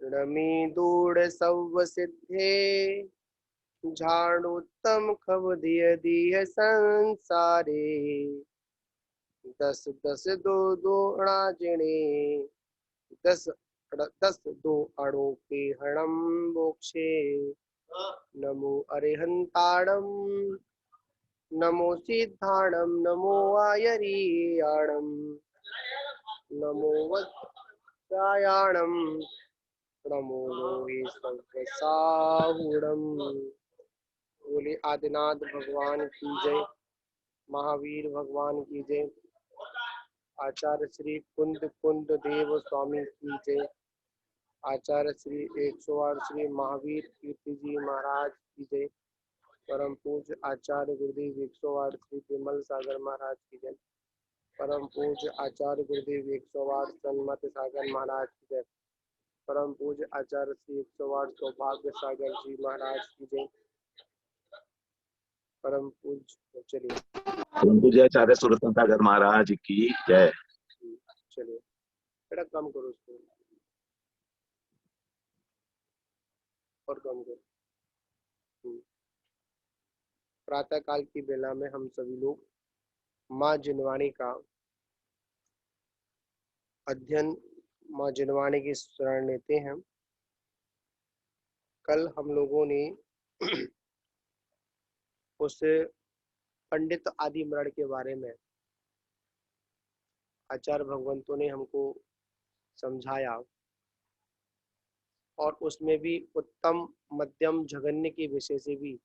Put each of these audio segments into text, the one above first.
Rummy दूढ़ सव सिद्धे झाड़ोत्तम खब दिय दिय संसारे दस दस दो दो अणा जिणे दस दस दो अणो के हणम मोक्षे नमो अरिहंताणम नमो सिद्धाणम नमो आयरीयाणम नमो वत्सायाणम नमो लोहे सर्वसाहुणम। बोले आदिनाथ भगवान की जय, महावीर भगवान की जय, आचार्य श्री कुंद कुंद देव स्वामी की जय, आचार्य श्री 108 श्री महावीर कीर्ति जी महाराज की जय, परम पूज्य आचार्य गुरुदेव 108 श्री विमल सागर महाराज की जय, परम पूज्य आचार्य गुरुदेव 108 सन्मत सागर महाराज की जय, परम पूज्य आचार्य श्री 108 सौभाग्य सागर जी महाराज की जय, परम पूज्य। चलिए परम पूज्य आचार्य सुरसन सागर महाराज की जय। चलिए बेटा कम करो उसको और कम करो। प्रातः काल की बेला में हम सभी लोग माँ जिनवाणी का अध्ययन, माँ जिनवाणी की शरण लेते हैं। कल हम लोगों ने उस पंडित आदि मरण के बारे में आचार्य भगवंतों ने हमको समझाया और उसमें भी उत्तम मध्यम जघन्य के विषय से भी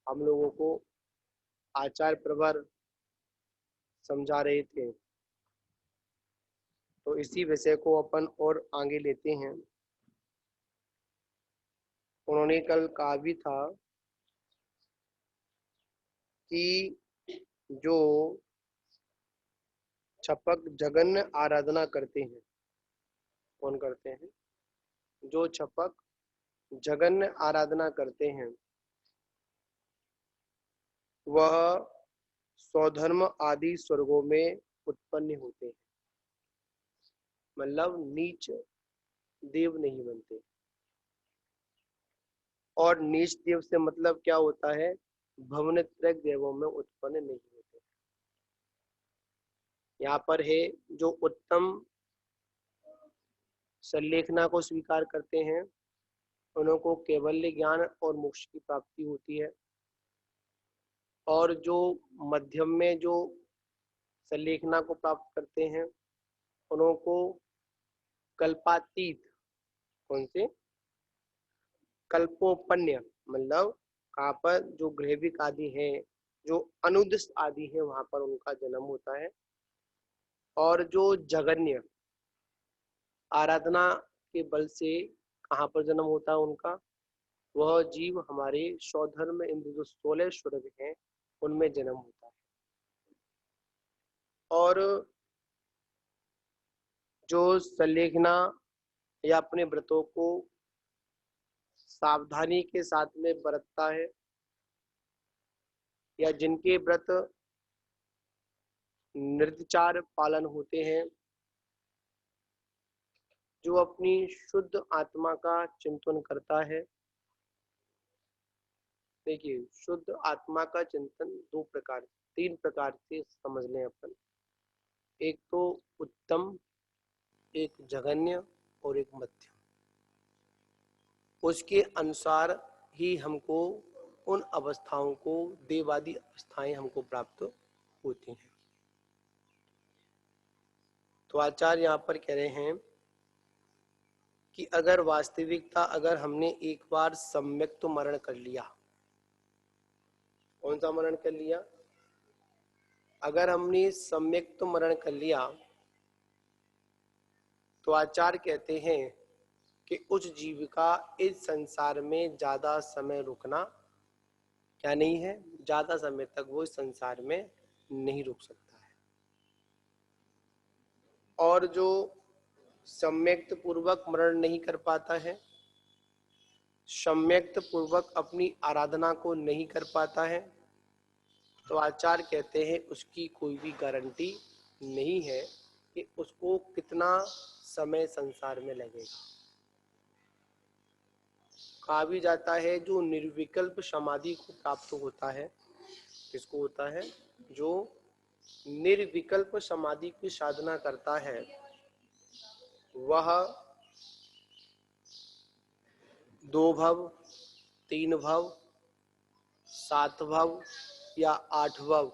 हम लोगों को आचार्य प्रवर समझा रहे थे। तो इसी विषय को अपन और आगे लेते हैं। उन्होंने कल कहा भी था कि जो छपक जगन्य आराधना करते हैं, कौन करते हैं? जो छपक जगन्य आराधना करते हैं वह स्वधर्म आदि स्वर्गों में उत्पन्न होते हैं, मतलब नीच देव नहीं बनते। और नीच देव से मतलब क्या होता है? भवनत्रय देवों में उत्पन्न नहीं होते। यहाँ पर है जो उत्तम संलेखना को स्वीकार करते हैं उनको केवल्य ज्ञान और मोक्ष की प्राप्ति होती है, और जो मध्यम में जो संलेखना को प्राप्त करते हैं उनको कल्पातीत, कौन से? कल्पोपन्य, मतलब कहाँ पर जो ग्रहविक आदि हैं, जो अनुदिष्ट आदि है, वहां पर उनका जन्म होता है। और जो जगन्य आराधना के बल से कहाँ पर जन्म होता है उनका? वह जीव हमारे स्वधर्म इंद्र जो 16 स्वर्ग हैं उनमें जन्म होता है। और जो संलेखना या अपने व्रतों को सावधानी के साथ में बरतता है, या जिनके व्रत निर्विचार पालन होते हैं, जो अपनी शुद्ध आत्मा का चिंतन करता है। देखिए, शुद्ध आत्मा का चिंतन तीन प्रकार से समझ लें अपन। एक तो उत्तम, एक जघन्य और एक मध्यम। उसके अनुसार ही हमको उन अवस्थाओं को, देवादि अवस्थाएं हमको प्राप्त होती हैं। तो आचार्य यहाँ पर कह रहे हैं कि अगर वास्तविकता, अगर हमने एक बार सम्यक तो मरण कर लिया, कौन सा मरण कर लिया? अगर हमने सम्यक तो मरण कर लिया तो आचार्य कहते हैं कि उस जीव का इस संसार में ज्यादा समय रुकना क्या नहीं है, ज्यादा समय तक वो इस संसार में नहीं रुक सकता है। और जो सम्यक्त पूर्वक मरण नहीं कर पाता है, सम्यक्त पूर्वक अपनी आराधना को नहीं कर पाता है, तो आचार्य कहते हैं उसकी कोई भी गारंटी नहीं है कि उसको कितना समय संसार में लगेगा। कहा भी जाता है जो निर्विकल्प समाधि को प्राप्त होता है, किसको होता है, जो निर्विकल्प समाधि की साधना करता है वह 2 भव, 3 भव, 7 भव या 8 भव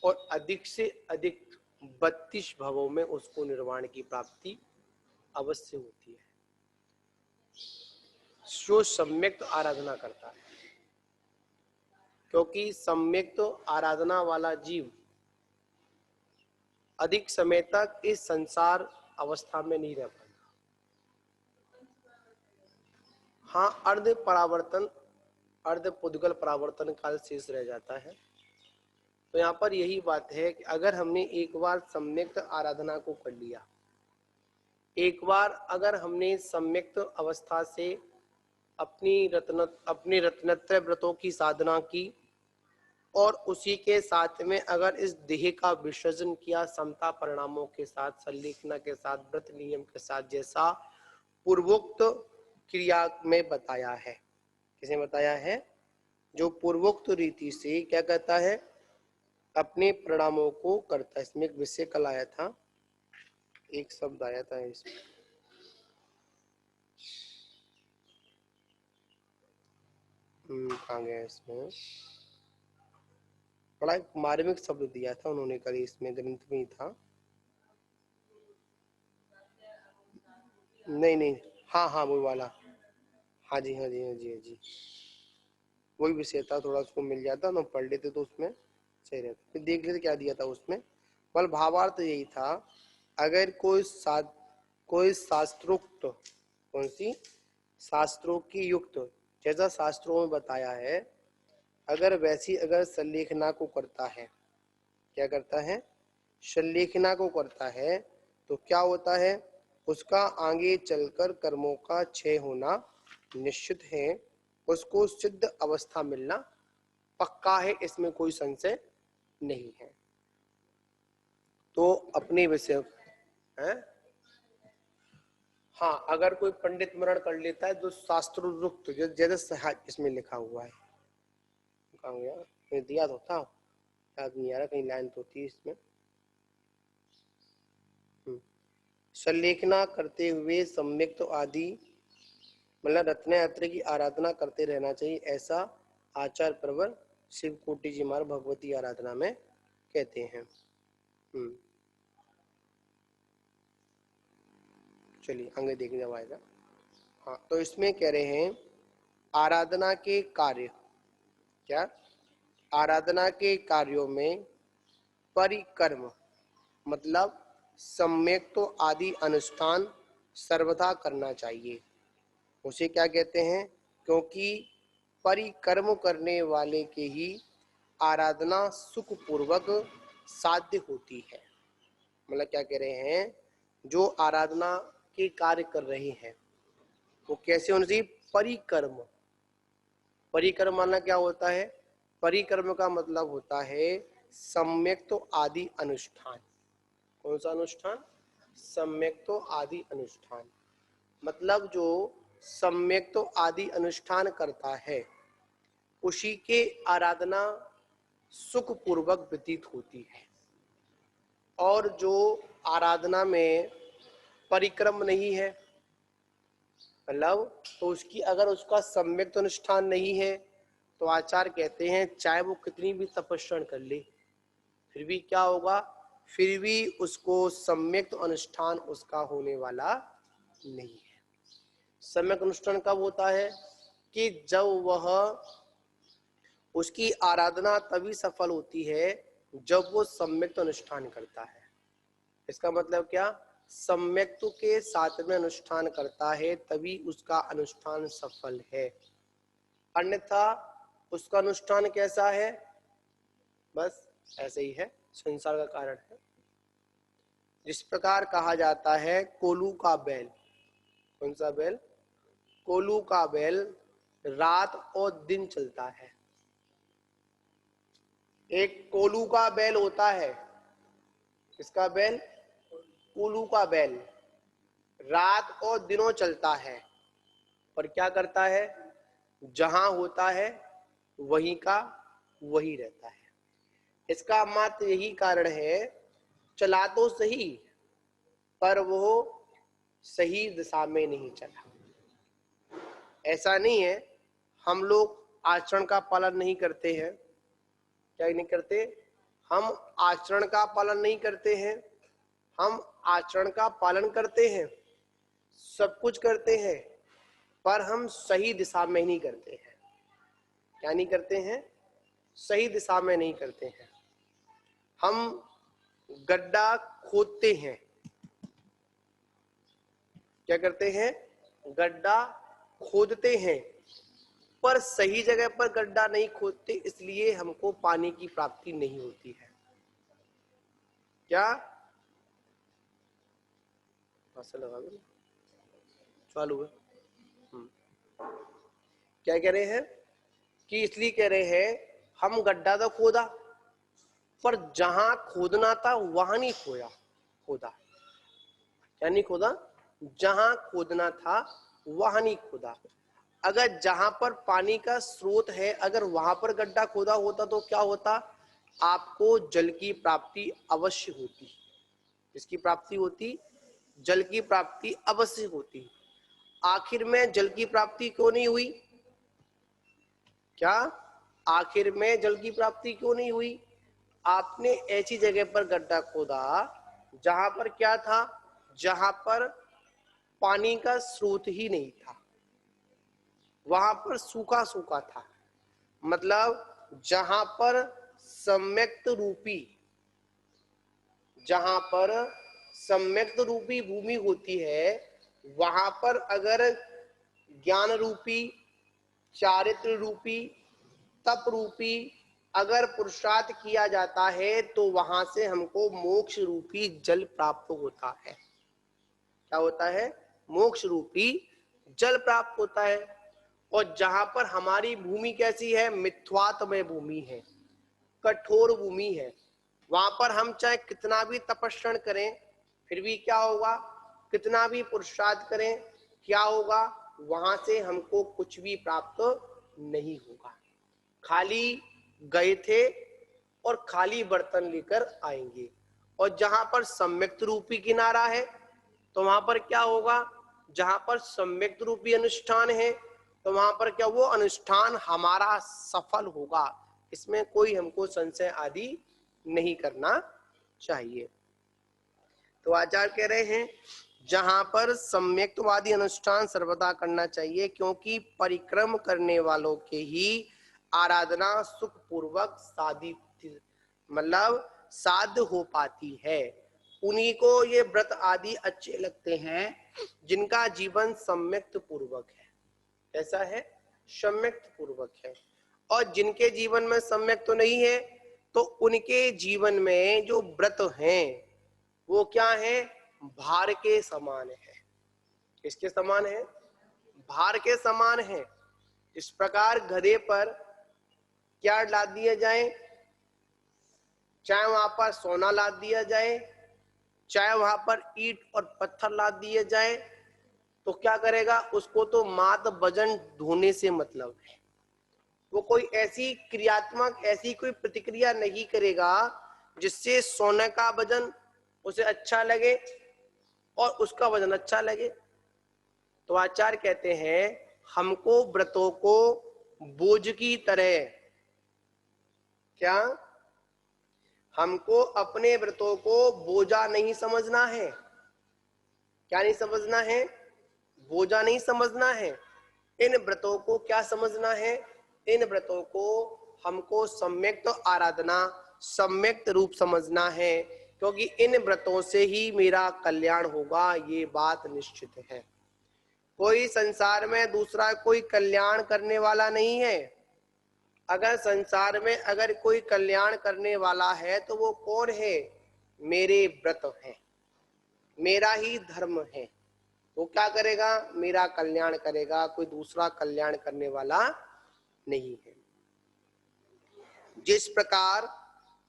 और अधिक से अधिक 32 भवों में उसको निर्वाण की प्राप्ति अवश्य होती है, जो सम्यक्त आराधना करता है। क्योंकि सम्यक्त आराधना वाला जीव अधिक समय तक इस संसार अवस्था में नहीं रह पाएगा। हाँ, अर्ध परावर्तन, अर्ध पुद्गल परावर्तन काल शेष रह जाता है। तो यहाँ पर यही बात है कि अगर हमने एक बार सम्यक्त आराधना को कर लिया, एक बार अगर हमने सम्यक्त अवस्था से अपने रत्नत्रय व्रतों की साधना की और उसी के साथ में अगर इस देह का विसर्जन किया समता परिणामों के साथ, संलेखना के साथ, व्रत नियम के साथ, जैसा पूर्वोक्त क्रिया में बताया है। किसने बताया है? जो पूर्वोक्त रीति से क्या कहता है, अपने परिणामों को करता है। इसमें एक विषय कल आया था, एक शब्द आया था इसमें, कहाँ गया इसमें, बड़ा एक मार्मिक शब्द दिया था उन्होंने कल, इसमें ग्रंथ में ही था। नहीं, हाँ वो वाला, हाँ जी, वही विषय था। थोड़ा उसको मिल जाता ना, पढ़ लेते तो उसमें सही रहता। फिर देख लेते क्या दिया था उसमें। बल भावार्थ तो यही था, अगर कोई शास्त्रोक्त, कौन सी, शास्त्रों की युक्त, जैसा शास्त्रों में बताया है, अगर वैसी अगर संलेखना को करता है, क्या करता है, संलेखना को करता है, तो क्या होता है, उसका आगे चलकर कर्मों का क्षय होना निश्चित है, उसको सिद्ध अवस्था मिलना पक्का है, इसमें कोई संशय नहीं है। तो अपने विषय है, हाँ, अगर कोई पंडित मरण कर लेता है तो शास्त्रोक्त, जैसे इसमें लिखा हुआ है, कहाँ गया, मैं दिया तो था, याद नहीं आ रहा, कहीं लाइन तो थी इसमें। संलेखना करते हुए सम्यक तो आदि मतलब रत्नयात्र की आराधना करते रहना चाहिए, ऐसा आचार प्रवर शिव कोटि जी महाराज भगवती आराधना में कहते हैं। चलिए आगे देखने जब आएगा। हाँ, तो इसमें कह रहे हैं आराधना के कार्य, क्या, आराधना के कार्यों में परिकर्म मतलब सम्यक तो आदि अनुष्ठान सर्वथा करना चाहिए। उसे क्या कहते हैं, क्योंकि परिकर्म करने वाले के ही आराधना सुख पूर्वक साध्य होती है। मतलब क्या कह रहे हैं, जो आराधना के कार्य कर रहे हैं वो कैसे होना चाहिए, परिकर्म। परिकर्म माना क्या होता है, परिकर्म का मतलब होता है सम्यक तो आदि अनुष्ठान। कौन सा अनुष्ठान, सम्यक तो आदि अनुष्ठान। मतलब जो सम्यक तो आदि अनुष्ठान करता है उसी के आराधना सुख पूर्वक व्यतीत होती है। और जो आराधना में परिक्रम नहीं है, मतलब तो उसकी अगर उसका सम्यक तो अनुष्ठान नहीं है, तो आचार्य कहते हैं चाहे वो कितनी भी तपस्या कर ले फिर भी क्या होगा, फिर भी उसको सम्यक अनुष्ठान उसका होने वाला नहीं है। सम्यक अनुष्ठान कब होता है, कि जब वह, उसकी आराधना तभी सफल होती है जब वो सम्यक अनुष्ठान करता है। इसका मतलब क्या, सम्यक के साथ में अनुष्ठान करता है तभी उसका अनुष्ठान सफल है, अन्यथा उसका अनुष्ठान कैसा है, बस ऐसे ही है, संसार का कारण है। जिस प्रकार कहा जाता है कोलू का बैल, कौन सा बैल, कोलू का बैल रात और दिन चलता है। एक कोलू का बैल होता है, किसका बैल, कोलू का बैल, रात और दिनों चलता है, और क्या करता है, जहां होता है वहीं का वही रहता है। इसका मात्र यही कारण है, चला तो सही पर वो सही दिशा में नहीं चला। ऐसा नहीं है हम लोग आचरण का पालन नहीं करते हैं, क्या नहीं करते, हम आचरण का पालन नहीं करते हैं, हम आचरण का पालन करते हैं, सब कुछ करते हैं, पर हम सही दिशा में नहीं करते हैं। क्या नहीं करते हैं, सही दिशा में नहीं करते हैं। हम गड्ढा खोदते हैं, क्या करते हैं, गड्ढा खोदते हैं, पर सही जगह पर गड्ढा नहीं खोदते, इसलिए हमको पानी की प्राप्ति नहीं होती है। क्या लगा चालू है? क्या कह रहे हैं कि इसलिए कह रहे हैं हम गड्ढा तो खोदा, पर जहां खोदना था वहां नहीं खोदा। क्या नहीं खोदा, जहां खोदना था वहां नहीं खोदा। अगर जहां पर पानी का स्रोत है, अगर वहां पर गड्ढा खोदा होता तो क्या होता, आपको जल की प्राप्ति अवश्य होती। इसकी प्राप्ति होती, जल की प्राप्ति अवश्य होती। आखिर में जल की प्राप्ति क्यों नहीं हुई? क्या आखिर में जल की प्राप्ति क्यों नहीं हुई? आपने ऐसी जगह पर गड्ढा खोदा जहां पर क्या था, जहां पर पानी का स्रोत ही नहीं था, वहां पर सूखा सूखा था। मतलब जहां पर सम्यक्त रूपी, जहां पर सम्यक्त रूपी भूमि होती है, वहां पर अगर ज्ञान रूपी, चारित्र रूपी, तप रूपी अगर पुरुषार्थ किया जाता है तो वहां से हमको मोक्ष रूपी जल प्राप्त होता है। क्या होता है? मोक्ष रूपी जल प्राप्त होता है। और जहां पर हमारी भूमि कैसी है, मिथ्वात्मय भूमि है, कठोर भूमि है, वहां पर हम चाहे कितना भी तपस्या करें फिर भी क्या होगा, कितना भी पुरुषार्थ करें क्या होगा, वहां से हमको कुछ भी प्राप्त नहीं होगा। खाली गए थे और खाली बर्तन लेकर आएंगे। और जहां पर सम्यक्त रूपी किनारा है तो वहां पर क्या होगा, जहां पर सम्यक्त रूपी अनुष्ठान है तो वहां पर क्या, वो अनुष्ठान हमारा सफल होगा। इसमें कोई हमको संशय आदि नहीं करना चाहिए। तो आचार्य कह रहे हैं जहां पर सम्यक्तवादी अनुष्ठान सर्वदा करना चाहिए, क्योंकि परिक्रम करने वालों के ही आराधना सुख पूर्वक साधित, मतलब साध्य हो पाती है। उन्हीं को ये व्रत आदि अच्छे लगते हैं जिनका जीवन सम्यक्त पूर्वक है। कैसा है? सम्यक्त पूर्वक है। और जिनके जीवन में सम्यक्त तो नहीं है, तो उनके जीवन में जो व्रत हैं वो क्या है, भार के समान है। किसके समान है? भार के समान है। इस प्रकार गधे पर क्या लाद दिया जाए, चाहे वहां पर सोना लाद दिया जाए, चाहे वहां पर ईंट और पत्थर लाद दिए जाए, तो क्या करेगा, उसको तो मात वजन ढोने से मतलब है। वो कोई ऐसी क्रियात्मक, ऐसी कोई प्रतिक्रिया नहीं करेगा जिससे सोने का वजन उसे अच्छा लगे और उसका वजन अच्छा लगे। तो आचार्य कहते हैं हमको व्रतों को बोझ की तरह, क्या, हमको अपने व्रतों को बोझा नहीं समझना है। क्या नहीं समझना है? बोझा नहीं समझना है। इन व्रतों को क्या समझना है? इन व्रतों को हमको सम्यक्त आराधना, सम्यक्त रूप समझना है, क्योंकि इन व्रतों से ही मेरा कल्याण होगा, ये बात निश्चित है। कोई संसार में दूसरा कोई कल्याण करने वाला नहीं है। अगर संसार में अगर कोई कल्याण करने वाला है तो वो कौन है? मेरे व्रत हैं, मेरा ही धर्म है। वो क्या करेगा? मेरा कल्याण करेगा, कोई दूसरा कल्याण करने वाला नहीं है। जिस प्रकार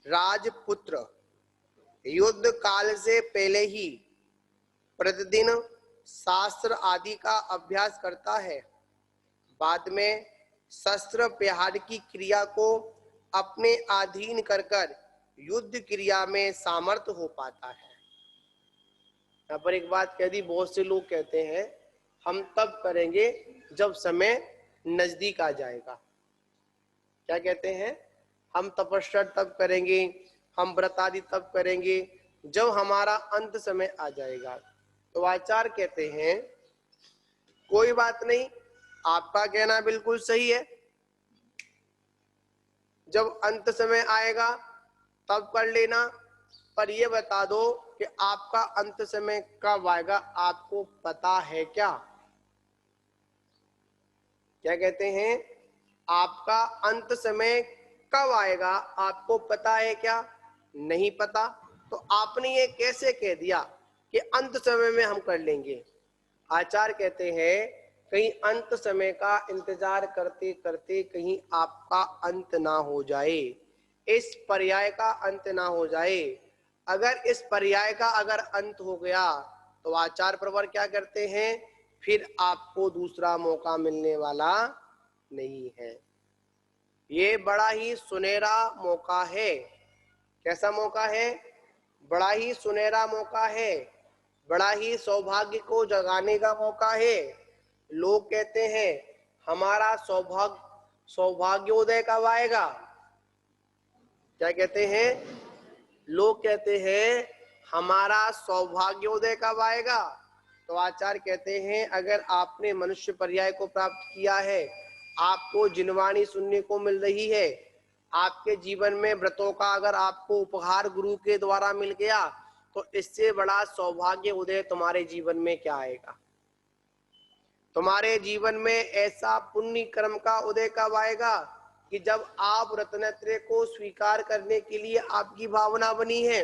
राजपुत्र युद्ध काल से पहले ही प्रतिदिन शास्त्र आदि का अभ्यास करता है, बाद में शस्त्र प्रहार की क्रिया को अपने अधीन कर युद्ध क्रिया में सामर्थ्य हो पाता है। यहाँ पर एक बात कह दी, बहुत से लोग कहते हैं हम तब करेंगे जब समय नजदीक आ जाएगा। क्या कहते हैं? हम तपस्या तब करेंगे, हम व्रत आदि तब करेंगे जब हमारा अंत समय आ जाएगा। तो आचार्य कहते हैं कोई बात नहीं, आपका कहना बिल्कुल सही है, जब अंत समय आएगा तब कर लेना, पर यह बता दो कि आपका अंत समय कब आएगा, आपको पता है क्या? क्या कहते हैं? आपका अंत समय कब आएगा आपको पता है क्या? नहीं पता। तो आपने ये कैसे कह दिया कि अंत समय में हम कर लेंगे? आचार्य कहते हैं कहीं अंत समय का इंतजार करते करते कहीं आपका अंत ना हो जाए, इस पर्याय का अंत ना हो जाए। अगर इस पर्याय का अगर अंत हो गया तो आचार्य प्रवर क्या करते हैं, फिर आपको दूसरा मौका मिलने वाला नहीं है। ये बड़ा ही सुनहरा मौका है। कैसा मौका है? बड़ा ही सुनहरा मौका है, बड़ा ही सौभाग्य को जगाने का मौका है। लोग कहते हैं हमारा सौभाग्योदय कब आएगा? क्या कहते हैं? लोग कहते हैं हमारा सौभाग्योदय कब आएगा? तो आचार्य कहते हैं अगर आपने मनुष्य पर्याय को प्राप्त किया है, आपको जिनवाणी सुनने को मिल रही है, आपके जीवन में व्रतों का अगर आपको उपहार गुरु के द्वारा मिल गया, तो इससे बड़ा सौभाग्य उदय तुम्हारे जीवन में क्या आएगा? तुम्हारे जीवन में ऐसा पुण्य कर्म का उदय कब आएगा कि जब आप रत्नत्रय को स्वीकार करने के लिए आपकी भावना बनी है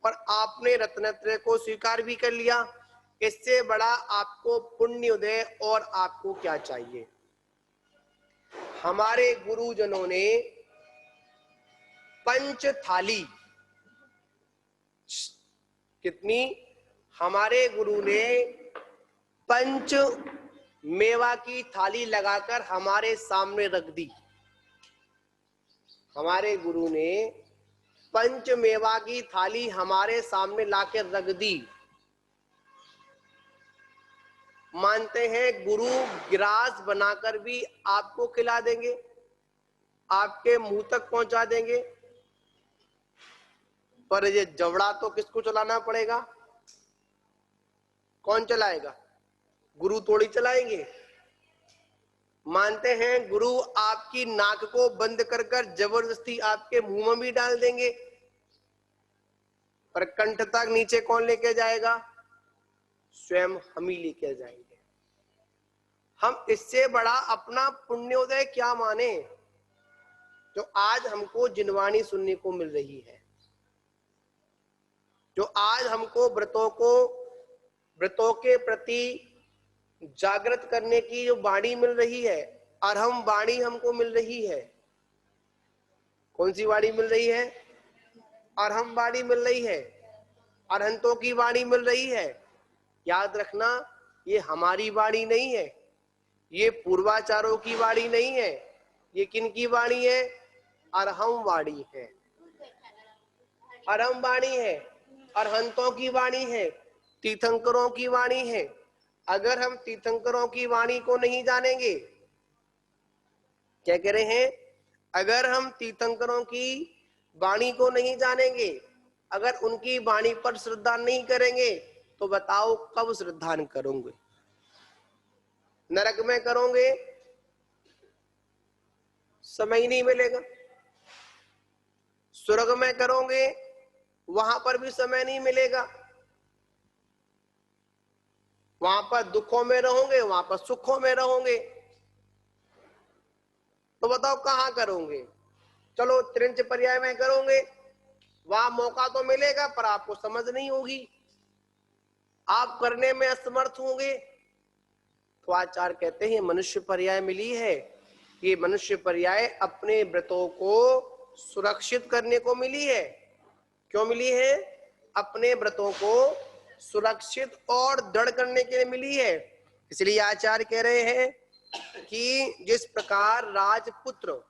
और आपने रत्नत्रय को स्वीकार भी कर लिया, इससे बड़ा आपको पुण्य उदय और आपको क्या चाहिए? हमारे गुरुजनों ने पंच थाली, कितनी? हमारे गुरु ने पंच मेवा की थाली लगाकर हमारे सामने रख दी। हमारे गुरु ने पंच मेवा की थाली हमारे सामने लाकर रख दी। मानते हैं गुरु गिलास बनाकर भी आपको खिला देंगे, आपके मुंह तक पहुंचा देंगे, पर ये जवड़ा तो किसको चलाना पड़ेगा? कौन चलाएगा? गुरु थोड़ी चलाएंगे। मानते हैं गुरु आपकी नाक को बंद कर जबरदस्ती आपके मुंह में भी डाल देंगे, पर कंठ तक नीचे कौन लेके जाएगा? स्वयं हम ही लेके जाएंगे। हम इससे बड़ा अपना पुण्योदय क्या माने जो आज हमको जिनवाणी सुनने को मिल रही है, जो आज हमको व्रतों के प्रति जागृत करने की जो वाणी मिल रही है, अरहम वाणी हमको मिल रही है। कौन सी वाणी मिल रही है? अरहम वाणी मिल रही है, अरहंतों की वाणी मिल रही है। याद रखना, ये हमारी वाणी नहीं है, ये पूर्वाचारों की वाणी नहीं है, ये किन की वाणी है? अरहम वाणी है, अरहम वाणी है, अरहंतों की वाणी है, तीर्थंकरों की वाणी है। अगर हम तीर्थंकरों की वाणी को नहीं जानेंगे, क्या कह रहे हैं? अगर हम तीर्थंकरों की वाणी को नहीं जानेंगे, अगर उनकी वाणी पर श्रद्धा नहीं करेंगे, तो बताओ कब श्रद्धा करोगे? नरक में करोगे, समय ही नहीं मिलेगा। स्वर्ग में करोगे, वहां पर भी समय नहीं मिलेगा। वहां पर दुखों में रहोगे, वहां पर सुखों में रहोगे। तो बताओ कहां करोगे? चलो त्रिंच पर्याय में करोगे, वहां मौका तो मिलेगा पर आपको समझ नहीं होगी, आप करने में असमर्थ होंगे। तो आचार्य कहते हैं मनुष्य पर्याय मिली है, ये मनुष्य पर्याय अपने व्रतों को सुरक्षित करने को मिली है। क्यों मिली है? अपने व्रतों को सुरक्षित और दृढ़ करने के लिए मिली है। इसलिए आचार्य कह रहे हैं कि जिस प्रकार राजपुत्र,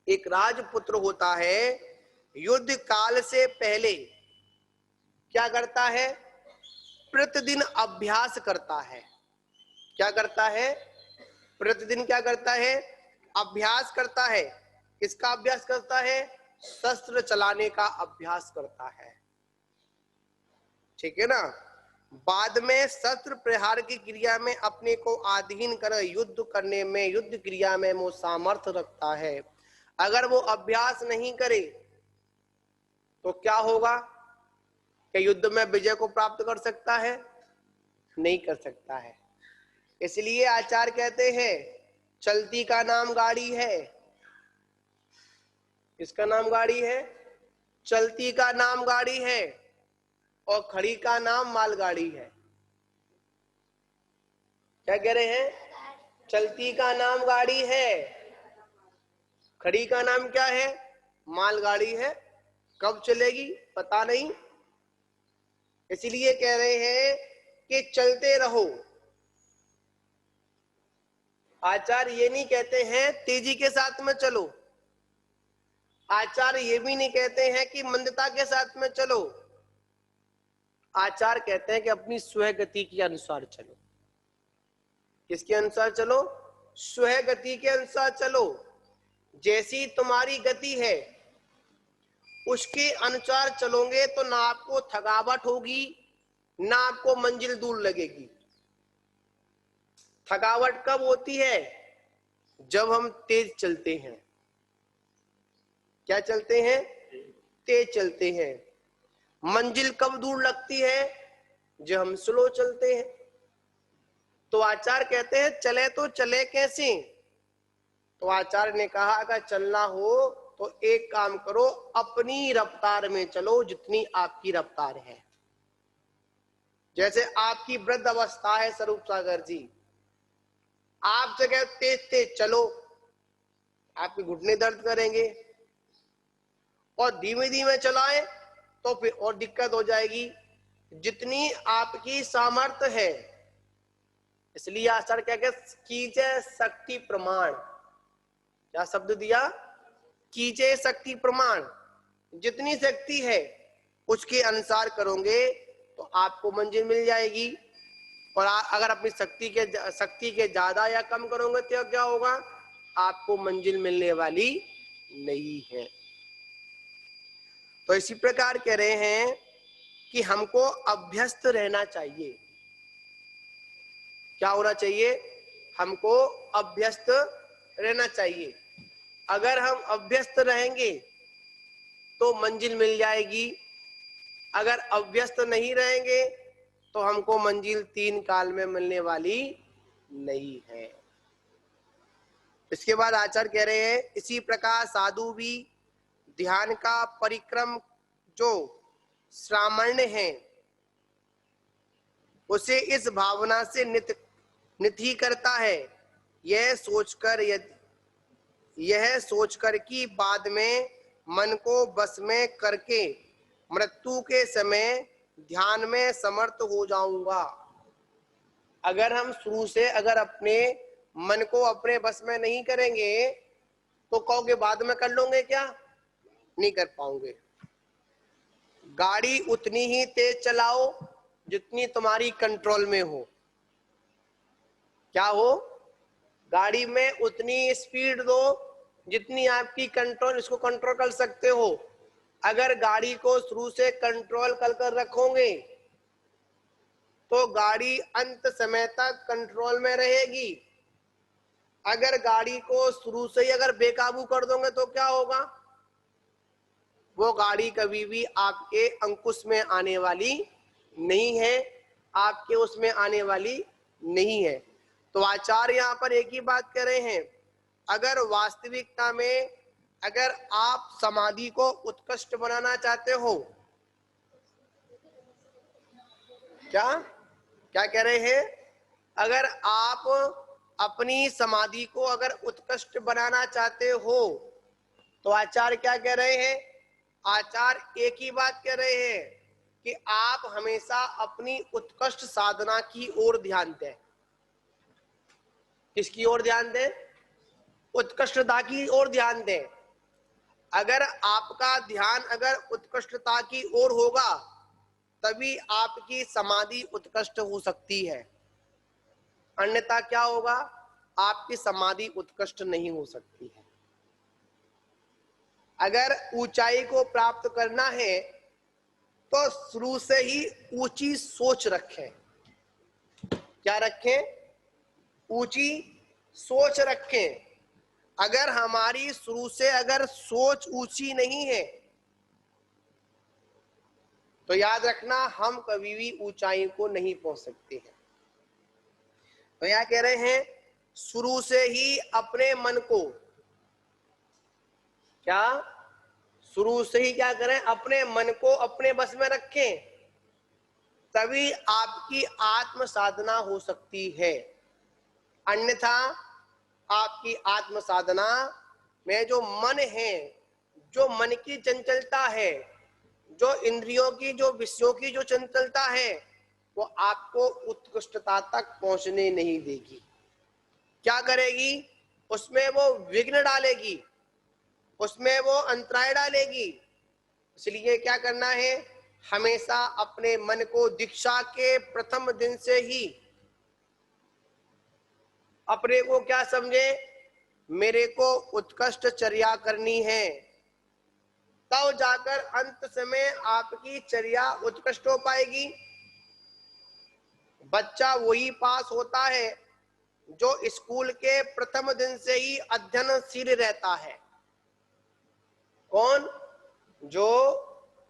एक राजपुत्र होता है, युद्ध काल से पहले क्या करता है, प्रतिदिन अभ्यास करता है। क्या करता है, प्रतिदिन क्या करता है, अभ्यास करता है। किसका अभ्यास करता है, शस्त्र चलाने का अभ्यास करता है, ठीक है ना। बाद में शस्त्र प्रहार की क्रिया में अपने को अधीन कर युद्ध करने में, युद्ध क्रिया में वो सामर्थ्य रखता है। अगर वो अभ्यास नहीं करे तो क्या होगा, कि युद्ध में विजय को प्राप्त कर सकता है, नहीं कर सकता है। इसलिए आचार्य कहते हैं चलती का नाम गाड़ी है। किसका नाम गाड़ी है, चलती का नाम गाड़ी है, और खड़ी का नाम मालगाड़ी है। क्या कह रहे हैं, चलती का नाम गाड़ी है, खड़ी का नाम क्या है, मालगाड़ी है। कब चलेगी पता नहीं, इसलिए कह रहे हैं कि चलते रहो। आचार्य ये नहीं कहते हैं तेजी के साथ में चलो, आचार्य ये भी नहीं कहते हैं कि मंदता के साथ में चलो। आचार्य कहते हैं कि अपनी स्वगति के अनुसार चलो। किसके अनुसार चलो, स्वगति के अनुसार चलो। जैसी तुम्हारी गति है उसके अनुसार चलोगे तो ना आपको थकावट होगी, ना आपको मंजिल दूर लगेगी। थकावट कब होती है, जब हम तेज चलते हैं। क्या चलते हैं, तेज चलते हैं। मंजिल कब दूर लगती है, जब हम स्लो चलते हैं। तो आचार्य कहते हैं चले तो चले कैसे। तो आचार्य ने कहा अगर चलना हो तो एक काम करो, अपनी रफ्तार में चलो जितनी आपकी रफ्तार है। जैसे आपकी वृद्ध अवस्था है स्वरूप सागर जी, आप जगह तेज तेज चलो, आपके घुटने दर्द करेंगे, और धीमे धीमे चलाएं तो फिर और दिक्कत हो जाएगी। जितनी आपकी सामर्थ्य है, इसलिए आचार्य क्या कहते, कीजे शक्ति प्रमाण। क्या शब्द दिया, कीजे शक्ति प्रमाण। जितनी शक्ति है उसके अनुसार करोगे तो आपको मंजिल मिल जाएगी। और अगर अपनी शक्ति के ज्यादा या कम करोगे तो क्या होगा, आपको मंजिल मिलने वाली नहीं है। तो इसी प्रकार कह रहे हैं कि हमको अभ्यस्त रहना चाहिए। क्या होना चाहिए, हमको अभ्यस्त रहना चाहिए। अगर हम अभ्यस्त रहेंगे तो मंजिल मिल जाएगी, अगर अभ्यस्त नहीं रहेंगे तो हमको मंजिल 3 काल में मिलने वाली नहीं है। इसके बाद आचार्य कह रहे हैं इसी प्रकार साधु भी ध्यान का परिक्रम जो श्रामण्य है उसे इस भावना से निधि करता है, यह सोचकर कि बाद में मन को बस में करके मृत्यु के समय ध्यान में समर्थ हो जाऊंगा। अगर हम शुरू से अगर अपने मन को अपने बस में नहीं करेंगे तो कहोगे बाद में कर लोगे, क्या नहीं कर पाओगे। गाड़ी उतनी ही तेज चलाओ जितनी तुम्हारी कंट्रोल में हो। क्या हो, गाड़ी में उतनी स्पीड दो जितनी आपकी कंट्रोल, इसको कंट्रोल कर सकते हो। अगर गाड़ी को शुरू से कंट्रोल कर रखोगे तो गाड़ी अंत समय तक कंट्रोल में रहेगी। अगर गाड़ी को शुरू से ही अगर बेकाबू कर दोगे तो क्या होगा, वो गाड़ी कभी भी आपके अंकुश में आने वाली नहीं है, आपके उसमें आने वाली नहीं है। तो आचार्य यहाँ पर एक ही बात कह रहे हैं, अगर वास्तविकता में अगर आप समाधि को उत्कृष्ट बनाना चाहते हो, क्या कह रहे हैं, अगर आप अपनी समाधि को अगर उत्कृष्ट बनाना चाहते हो तो आचार्य क्या कह रहे हैं, आचार्य एक ही बात कह रहे हैं कि आप हमेशा अपनी उत्कृष्ट साधना की ओर ध्यान दें। किसकी ओर ध्यान दें? उत्कृष्टता की ओर ध्यान दें। अगर आपका ध्यान अगर उत्कृष्टता की ओर होगा तभी आपकी समाधि उत्कृष्ट हो सकती है, अन्यथा क्या होगा? आपकी समाधि उत्कृष्ट नहीं हो सकती है। अगर ऊंचाई को प्राप्त करना है तो शुरू से ही ऊंची सोच रखें। क्या रखें? ऊंची सोच रखें। अगर हमारी शुरू से अगर सोच ऊंची नहीं है तो याद रखना हम कभी भी ऊंचाई को नहीं पहुंच सकते हैं। तो यह कह रहे हैं शुरू से ही अपने मन को क्या शुरू से ही क्या करें? अपने मन को अपने बस में रखें, तभी आपकी आत्म साधना हो सकती है। अन्यथा आपकी आत्म साधना में जो मन है, जो मन की चंचलता है, जो इंद्रियों की, जो विषयों की जो चंचलता है, वो आपको उत्कृष्टता तक पहुंचने नहीं देगी। क्या करेगी? उसमें वो विघ्न डालेगी, उसमें वो अंतराय डालेगी। इसलिए क्या करना है? हमेशा अपने मन को दीक्षा के प्रथम दिन से ही अपने को क्या समझे? मेरे को उत्कृष्ट चर्या करनी है, तब जाकर अंत समय आपकी चर्या उत्कृष्ट हो पाएगी। बच्चा वही पास होता है जो स्कूल के प्रथम दिन से ही अध्ययनशील रहता है। कौन? जो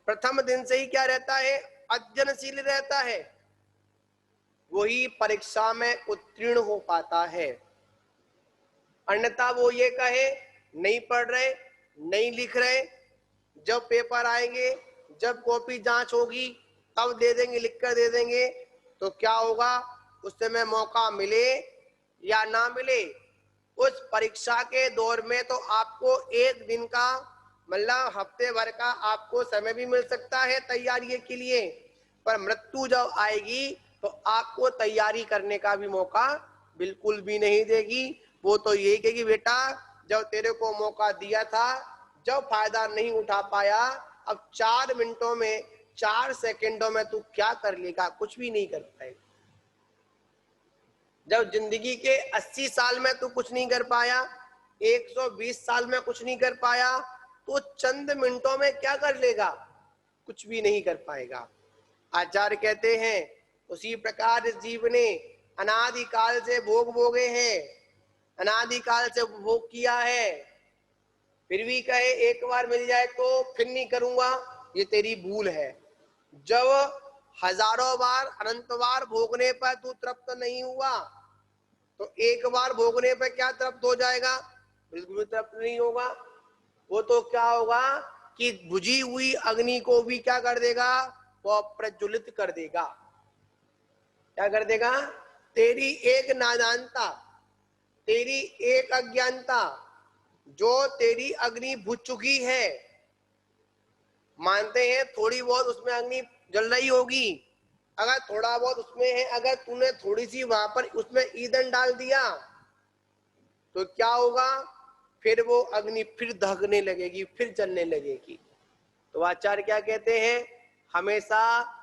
प्रथम दिन से ही क्या रहता है? अध्ययनशील रहता है, वही परीक्षा में उत्तीर्ण हो पाता है। अन्यथा वो ये कहे नहीं पढ़ रहे, नहीं लिख रहे, जब पेपर आएंगे, जब कॉपी जांच होगी तब दे देंगे, लिख कर दे देंगे, तो क्या होगा? उस समय मौका मिले या ना मिले, उस परीक्षा के दौर में तो आपको एक दिन का मतलब हफ्ते भर का आपको समय भी मिल सकता है तैयारी के लिए, पर मृत्यु जब आएगी तो आपको तैयारी करने का भी मौका बिल्कुल भी नहीं देगी। वो तो यही कहेगी बेटा जब तेरे को मौका दिया था, जब फायदा नहीं उठा पाया, अब 4 मिनटों में 4 सेकंडों में तू क्या कर लेगा? कुछ भी नहीं कर पाएगा। जब जिंदगी के 80 साल में तू कुछ नहीं कर पाया, 120 साल में कुछ नहीं कर पाया, तो चंद मिनटों में क्या कर लेगा? कुछ भी नहीं कर पाएगा। आचार्य कहते हैं उसी प्रकार इस जीव ने अनादिकाल से भोग भोगे हैं, अनादिकाल से भोग किया है, फिर भी कहे एक बार मिल जाए तो फिर नहीं करूंगा, ये तेरी भूल है। जब हजारों बार अनंत बार भोगने पर तू तृप्त नहीं हुआ तो एक बार भोगने पर क्या तृप्त हो जाएगा? बिल्कुल भी तृप्त नहीं होगा। वो तो क्या होगा कि बुझी हुई अग्नि को भी क्या कर देगा? वो प्रज्वलित कर देगा। क्या कर देगा? तेरी एक नादानता, तेरी एक अज्ञानता, जो तेरी अग्नि बुझ चुकी है, मानते हैं थोड़ी बहुत उसमें अग्नि जल रही होगी, अगर थोड़ा बहुत उसमें है, अगर तूने थोड़ी सी वहां पर उसमें ईंधन डाल दिया तो क्या होगा? फिर वो अग्नि फिर दहकने लगेगी, फिर जलने लगेगी। तो आचार्य क्या कहते हैं? हमेशा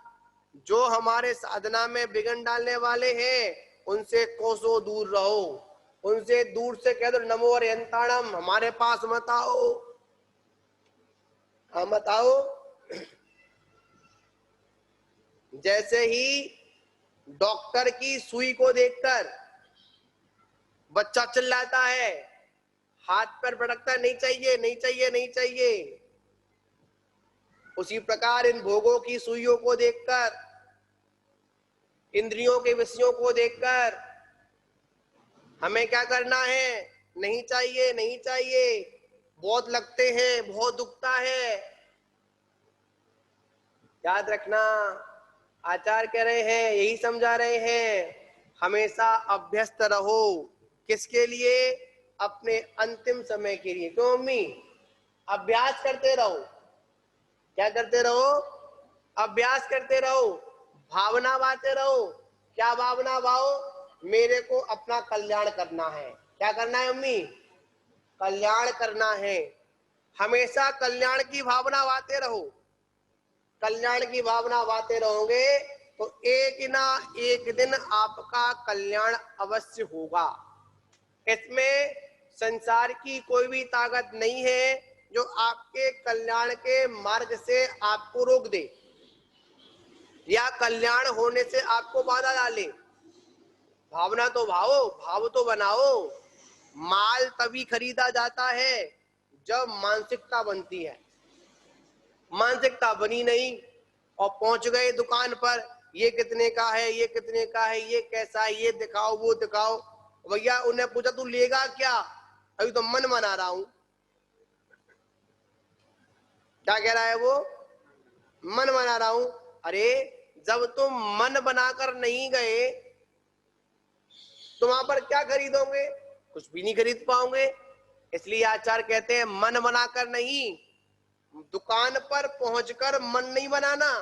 जो हमारे साधना में विघ्न डालने वाले हैं उनसे कोसों दूर रहो, उनसे दूर से कह दो नमो अरिहंताणम, हमारे पास मत आओ, मत आओ। जैसे ही डॉक्टर की सुई को देखकर बच्चा चिल्लाता है, हाथ पर भड़कता नहीं चाहिए, नहीं चाहिए, नहीं चाहिए, उसी प्रकार इन भोगों की सुइयों को देखकर, इंद्रियों के विषयों को देखकर हमें क्या करना है? नहीं चाहिए, नहीं चाहिए, बहुत लगते हैं, बहुत दुखता है। याद रखना आचार्य कह रहे हैं, यही समझा रहे हैं, हमेशा अभ्यस्त रहो। किसके लिए? अपने अंतिम समय के लिए। क्यों मम्मी? अभ्यास करते रहो। क्या करते रहो? अभ्यास करते रहो, भावना बाते रहो। क्या भावना भाओ? मेरे को अपना कल्याण करना है। क्या करना है अम्मी? कल्याण करना है। हमेशा कल्याण की भावना वाते रहो। कल्याण की भावना वाते रहोगे तो एक ना एक दिन आपका कल्याण अवश्य होगा। इसमें संसार की कोई भी ताकत नहीं है जो आपके कल्याण के मार्ग से आपको रोक दे या कल्याण होने से आपको बाधा डाले। भावना तो भाव तो बनाओ। माल तभी खरीदा जाता है जब मानसिकता बनती है। मानसिकता बनी नहीं और पहुंच गए दुकान पर, ये कितने का है, ये कितने का है, ये कैसा है, ये दिखाओ वो दिखाओ। भैया उन्हें पूछा तू लेगा क्या? अभी तो मन बना रहा हूं। क्या कह रहा है वो? मन बना रहा हूं। अरे जब तुम मन बनाकर नहीं गए तो वहां पर क्या खरीदोगे? कुछ भी नहीं खरीद पाओगे। इसलिए आचार्य कहते हैं मन बनाकर नहीं, दुकान पर पहुंचकर मन नहीं बनाना।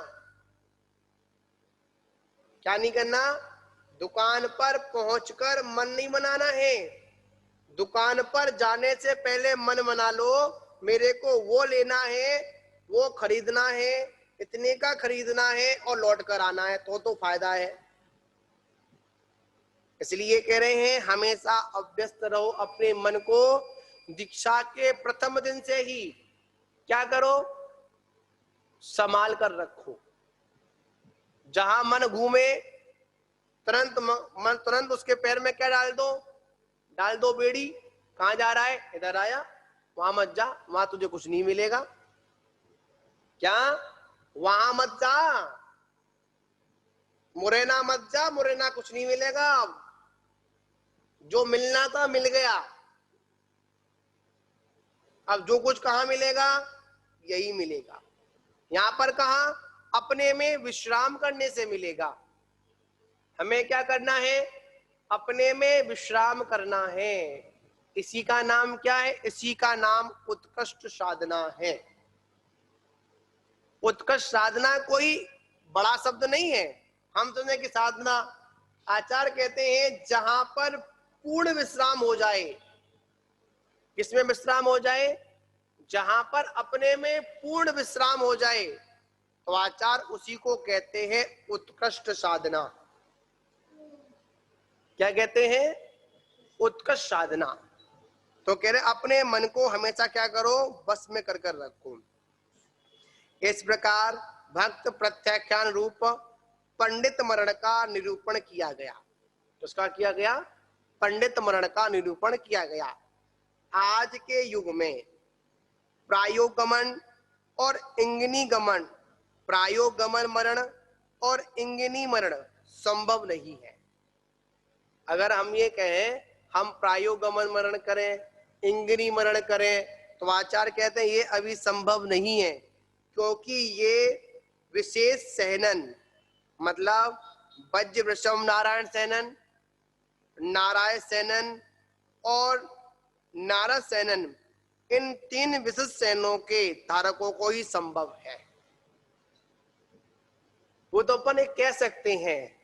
क्या नहीं करना? दुकान पर पहुंचकर मन नहीं बनाना है। दुकान पर जाने से पहले मन बना लो, मेरे को वो लेना है, वो खरीदना है, इतने का खरीदना है और लौट कर आना है, तो फायदा है। इसलिए कह रहे हैं हमेशा अभ्यस्त रहो अपने मन को। दीक्षा के प्रथम दिन से ही क्या करो? संभाल कर रखो। जहां मन घूमे तुरंत उसके पैर में क्या डाल दो बेड़ी। कहां जा रहा है? इधर आया, वहां मत जा, वहां तुझे कुछ नहीं मिलेगा। क्या? वहां मत जा, मुरैना मत जा, मुरैना कुछ नहीं मिलेगा। जो मिलना था मिल गया। अब जो कुछ कहां मिलेगा? यही मिलेगा। यहां पर कहा? अपने में विश्राम करने से मिलेगा। हमें क्या करना है? अपने में विश्राम करना है। इसी का नाम क्या है? इसी का नाम उत्कृष्ट साधना है। उत्कृष्ट साधना कोई बड़ा शब्द नहीं है। हम समझे कि साधना, आचार्य कहते हैं जहां पर पूर्ण विश्राम हो जाए। किसमें विश्राम हो जाए? जहां पर अपने में पूर्ण विश्राम हो जाए तो आचार्य उसी को कहते हैं उत्कृष्ट साधना। क्या कहते हैं? उत्कृष्ट साधना। तो कह रहे अपने मन को हमेशा क्या करो? बस में कर रखो। इस प्रकार भक्त प्रत्याख्यान रूप पंडित मरण का निरूपण किया गया। तो उसका किया गया? पंडित मरण का निरूपण किया गया। आज के युग में प्रायोगमन और इंगिनी गमन, प्रायोगमन मरण और इंगिनी मरण संभव नहीं है। अगर हम ये कहें हम प्रायोगमन मरण करें, इंगिनी मरण करें, तो आचार्य कहते हैं ये अभी संभव नहीं है, क्योंकि ये विशेष सहनन मतलब वज्र वृषम नारायण सैनन, नारायण सैनन और नारद सैनन, इन तीन विशिष्ट सैनों के धारकों को ही संभव है। वो तो अपन एक कह सकते हैं,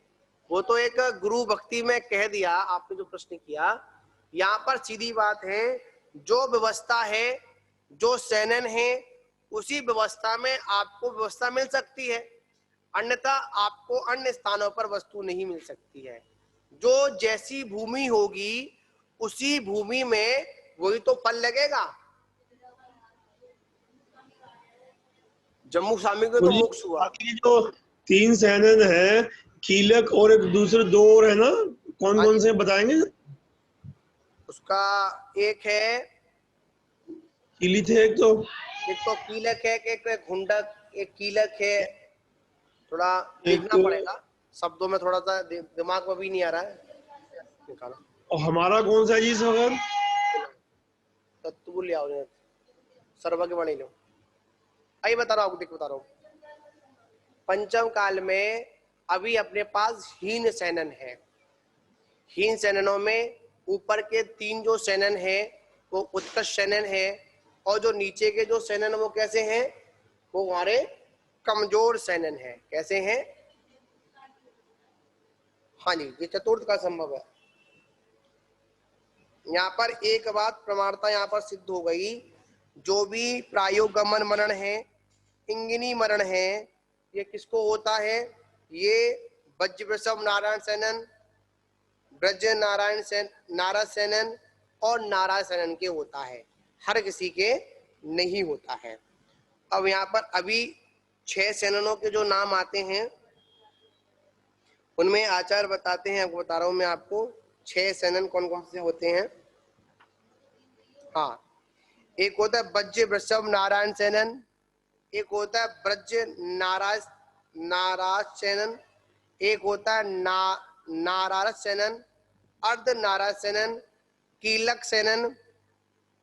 वो तो एक गुरु भक्ति में कह दिया। आपने जो प्रश्न किया, यहाँ पर सीधी बात है, जो व्यवस्था है, जो सैनन है, उसी व्यवस्था में आपको व्यवस्था मिल सकती है, अन्यथा आपको अन्य स्थानों पर वस्तु नहीं मिल सकती है। जो जैसी भूमि होगी उसी भूमि में वही तो फल लगेगा। जम्मू स्वामी को तो मोक्ष हुआ। बाकी जो तीन सैनन है, कीलक और एक दूसरे दो और है ना, कौन कौन से बताएंगे? उसका एक है कीली थे एक तो कीलक है, एक घुंडक, एक कीलक है। थोड़ा देखना तो, पड़ेगा शब्दों में, थोड़ा सा दिमाग में भी नहीं आ रहा है निकाला। और हमारा कौन सा है जी इस वक्त? तत्व ले आओ, सर्व के बने लो। आइए बता रहा हूँ, बता रहा हूँ। पंचम काल में अभी अपने पास हीन सैनन है। हीन सैननों में ऊपर के तीन जो सैनन है वो उत्कृष्ट सैनन है, और जो नीचे के जो सैनन वो कैसे हैं? वो हमारे कमजोर सैनन है। कैसे हैं? हाँ जी, ये चतुर्थ का संभव है। यहाँ पर एक बात प्रमाणता यहाँ पर सिद्ध हो गई, जो भी प्रायोगमन मरण है, इंगिनी मरण है, ये किसको होता है? ये वज्रवृषभ नारायण सेनन, ब्रज नारायण सेन, नारद सेनन और नारायण सेनन के होता है, हर किसी के नहीं होता है। अब यहाँ पर अभी 6 सेननों के जो नाम आते हैं उनमें आचार्य बताते हैं, आपको बता रहा हूं मैं आपको 6 सेनन कौन कौन से होते हैं। हाँ, एक होता है वज्र वृषभ नारायण सेनन, एक होता है ब्रज नाराज सेनन, एक होता है नारायण सेनन, अर्ध नारायण सेनन, कीलक सेनन,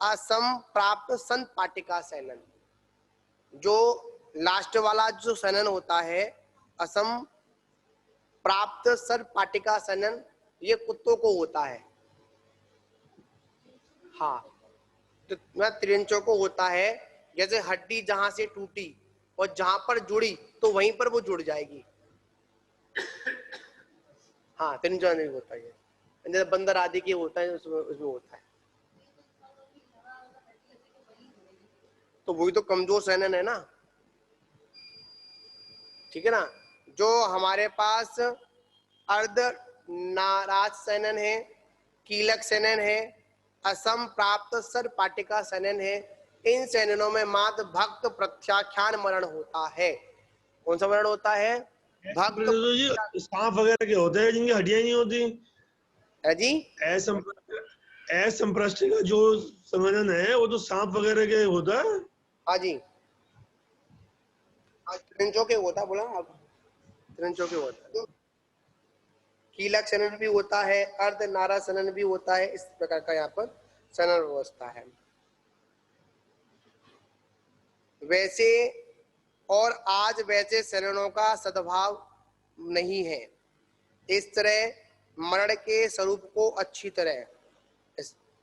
असम प्राप्त संत पाटिका सेनन। जो लास्ट वाला जो सेनन होता है, असम प्राप्त सर पाटिका सेनन, ये कुत्तों को होता है। हाँ, तो त्रिंचों को होता है। जैसे हड्डी जहां से टूटी और जहां पर जुड़ी तो वहीं पर वो जुड़ जाएगी। हाँ, त्रिंचों नहीं होता है, जैसे बंदर आदि की होता है, उसमें होता है। तो वही तो कमजोर सेनन है ना, ठीक है ना। जो हमारे पास अर्ध नाराज सेनन है, कीलक सेनन है, असम प्राप्त सर पाटिका सेनन है, इन सेननों में मात्र भक्त प्रत्याख्यान मरण होता है। कौन सा मरण होता है? भक्त। तो जी सांप वगैरह के होते हैं जिनकी हड्डियां नहीं होती है जी, असंप्रष्ट का जो संवेदन है वो तो सांप वगैरह के होता है। हाँ जी, त्रिंचों के होता, बोला आप, त्रिंचों के होता है। कीलक सेनन भी होता है, अर्ध नारा सेनन भी होता है। इस प्रकार का यहाँ पर सेनन व्यवस्था है। वैसे और आज वैसे सेननों का सद्भाव नहीं है। इस तरह मरण के स्वरूप को अच्छी तरह,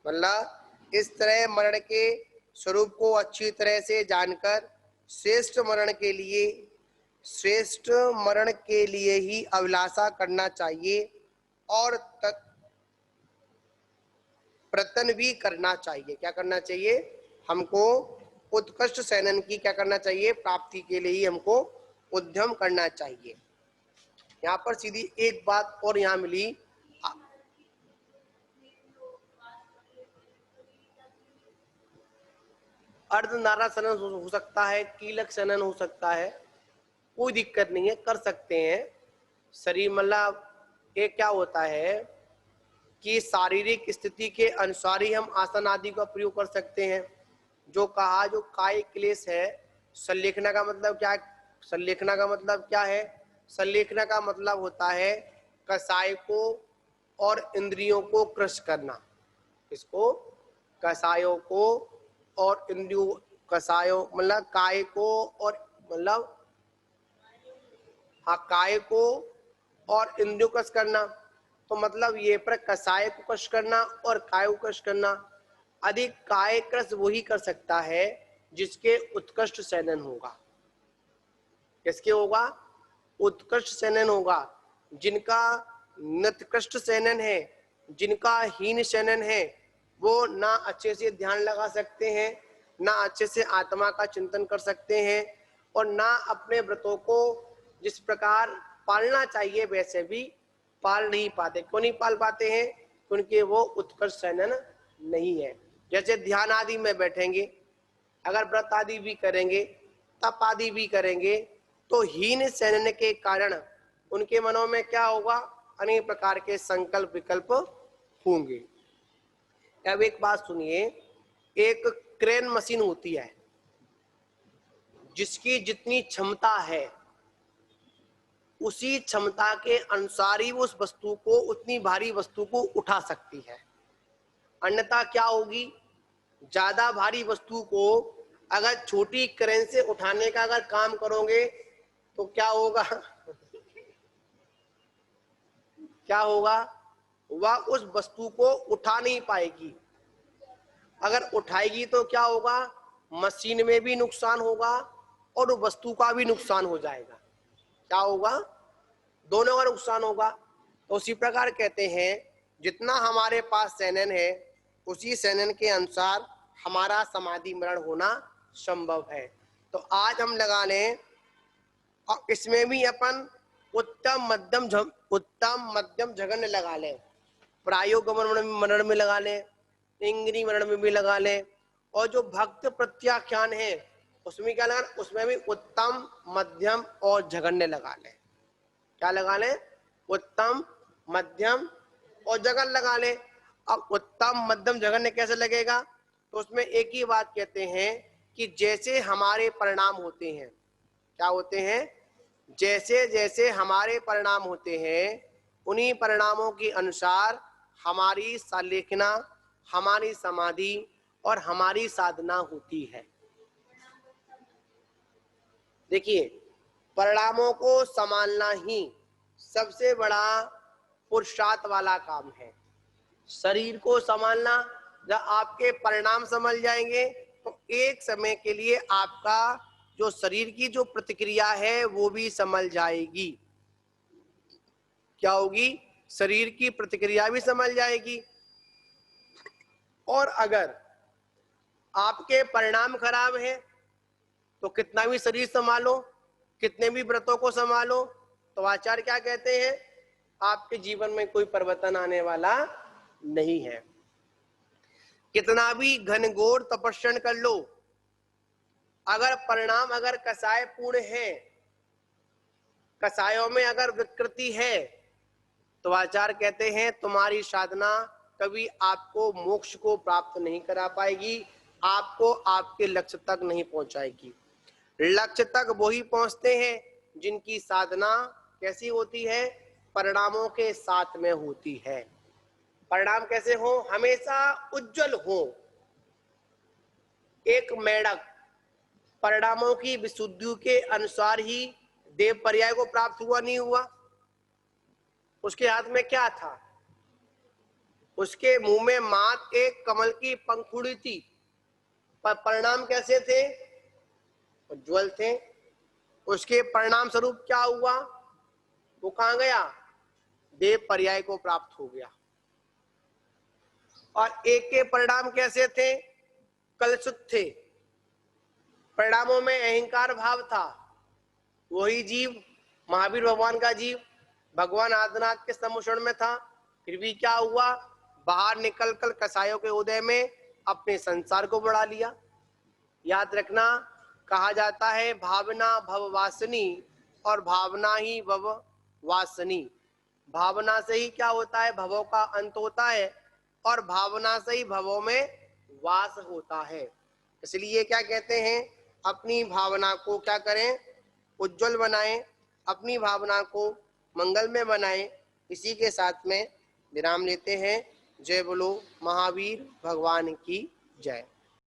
मतलब इस तरह मरण के स्वरूप को अच्छी तरह से जानकर श्रेष्ठ मरण के लिए ही अभिलाषा करना चाहिए और प्रयत्न भी करना चाहिए। क्या करना चाहिए? हमको उत्कृष्ट सेनन की क्या करना चाहिए? प्राप्ति के लिए ही हमको उद्यम करना चाहिए। यहाँ पर सीधी एक बात और यहाँ मिली, अर्ध नारा सेनन हो सकता है, कीलक सेनन हो सकता है, कोई दिक्कत नहीं है, कर सकते हैं। शरीर मतलब ये क्या होता है कि शारीरिक स्थिति के अनुसार ही हम आसन आदि का प्रयोग कर सकते हैं। जो कहा, जो काय क्लेश है, संलेखना का मतलब क्या है? संलेखना का मतलब क्या है? संलेखना का मतलब होता है कसाय को और इंद्रियों को क्रश करना। इसको कसायों को और इंद्रियों, कसायों मतलब काय को और मतलब, हाँ, काय को और इंद्रियों कश करना। तो मतलब ये पर कसाय को कश करना और काय को कश करना। अधिक काय क्रश वही कर सकता है जिसके उत्कृष्ट सेनन होगा। किसके होगा? उत्कृष्ट सेनन होगा। जिनका निकृष्ट सेनन है, जिनका हीन सेनन है, वो ना अच्छे से ध्यान लगा सकते हैं, ना अच्छे से आत्मा का चिंतन कर सकते हैं, और ना अपने व्रतों को जिस प्रकार पालना चाहिए वैसे भी पाल नहीं पाते। क्यों नहीं पाल पाते हैं? क्योंकि वो उत्कृष्ट सेनन नहीं है। जैसे ध्यान आदि में बैठेंगे, अगर व्रत आदि भी करेंगे, तप आदि भी करेंगे, तो हीन सेनन के कारण उनके मनों में क्या होगा? अनेक प्रकार के संकल्प विकल्प होंगे। अब एक बात सुनिए, एक क्रेन मशीन होती है, जिसकी जितनी क्षमता है उसी क्षमता के अनुसार ही वो उस वस्तु को, उतनी भारी वस्तु को उठा सकती है। अन्यथा क्या होगी? ज्यादा भारी वस्तु को अगर छोटी क्रेन से उठाने का अगर काम करोगे तो क्या होगा? क्या होगा? वह उस वस्तु को उठा नहीं पाएगी। अगर उठाएगी तो क्या होगा? मशीन में भी नुकसान होगा और वस्तु का भी नुकसान हो जाएगा। क्या होगा? दोनों का नुकसान होगा। तो उसी प्रकार कहते हैं जितना हमारे पास सेनन है उसी सेनन के अनुसार हमारा समाधि मरण होना संभव है। तो आज हम लगा लें और इसमें भी अपन उत्तम मध्यम जघन्य लगा लें, प्रायोगमन मरण में लगा लें, इंद्रिय मरण में भी लगा लें, और जो भक्त प्रत्याख्यान है उसमें क्या लगा, उसमें भी उत्तम मध्यम और जघन्य लगा लें। क्या लगा लें? उत्तम मध्यम और जघन्य लगा लें। अब उत्तम मध्यम जघन्य कैसे लगेगा? तो उसमें एक ही बात कहते हैं कि जैसे हमारे परिणाम होते हैं, क्या होते हैं? जैसे जैसे हमारे परिणाम होते हैं उन्हीं परिणामों के अनुसार हमारी सालेखना, हमारी समाधि और हमारी साधना होती है। देखिए, परिणामों को संभालना ही सबसे बड़ा पुरुषार्थ वाला काम है। शरीर को संभालना, जब आपके परिणाम संभल जाएंगे तो एक समय के लिए आपका जो शरीर की जो प्रतिक्रिया है वो भी संभल जाएगी। क्या होगी? शरीर की प्रतिक्रिया भी संभल जाएगी। और अगर आपके परिणाम खराब है तो कितना भी शरीर संभालो, कितने भी व्रतों को संभालो, तो आचार्य क्या कहते हैं? आपके जीवन में कोई परिवर्तन आने वाला नहीं है। कितना भी घनघोर तपस्या कर लो, अगर परिणाम अगर कसाय पूर्ण है, कसायों में अगर विकृति है, तो आचार्य कहते हैं तुम्हारी साधना कभी आपको मोक्ष को प्राप्त नहीं करा पाएगी, आपको आपके लक्ष्य तक नहीं पहुंचाएगी। लक्ष्य तक वही पहुंचते हैं जिनकी साधना कैसी होती है? परिणामों के साथ में होती है। परिणाम कैसे हो? हमेशा उज्जवल हो। एक मेढक परिणामों की विशुद्धि के अनुसार ही देव पर्याय को प्राप्त हुआ, नहीं हुआ? उसके हाथ में क्या था? उसके मुंह में मात एक कमल की पंखुड़ी थी, पर परिणाम कैसे थे? उज्ज्वल थे। उसके परिणाम स्वरूप क्या हुआ? वो कहां गया? देव पर्याय को प्राप्त हो गया। और एक के परिणाम कैसे थे? कलुषित थे, परिणामों में अहंकार भाव था। वही जीव, महावीर भगवान का जीव भगवान आदिनाथ के सम्मुषण में था, फिर भी क्या हुआ? बाहर निकलकर कसायों के उदय में अपने संसार को बढ़ा लिया। याद रखना, कहा जाता है भावना भववासिनी और भावना ही भव वासनी। भावना से ही क्या होता है? भवों का अंत होता है, और भावना से ही भवों में वास होता है। इसलिए क्या कहते हैं? अपनी भावना को क्या करें? उज्जवल बनाएं, अपनी भावना को मंगल में बनाएं। इसी के साथ में विराम लेते हैं। जय बोलो महावीर भगवान की जय।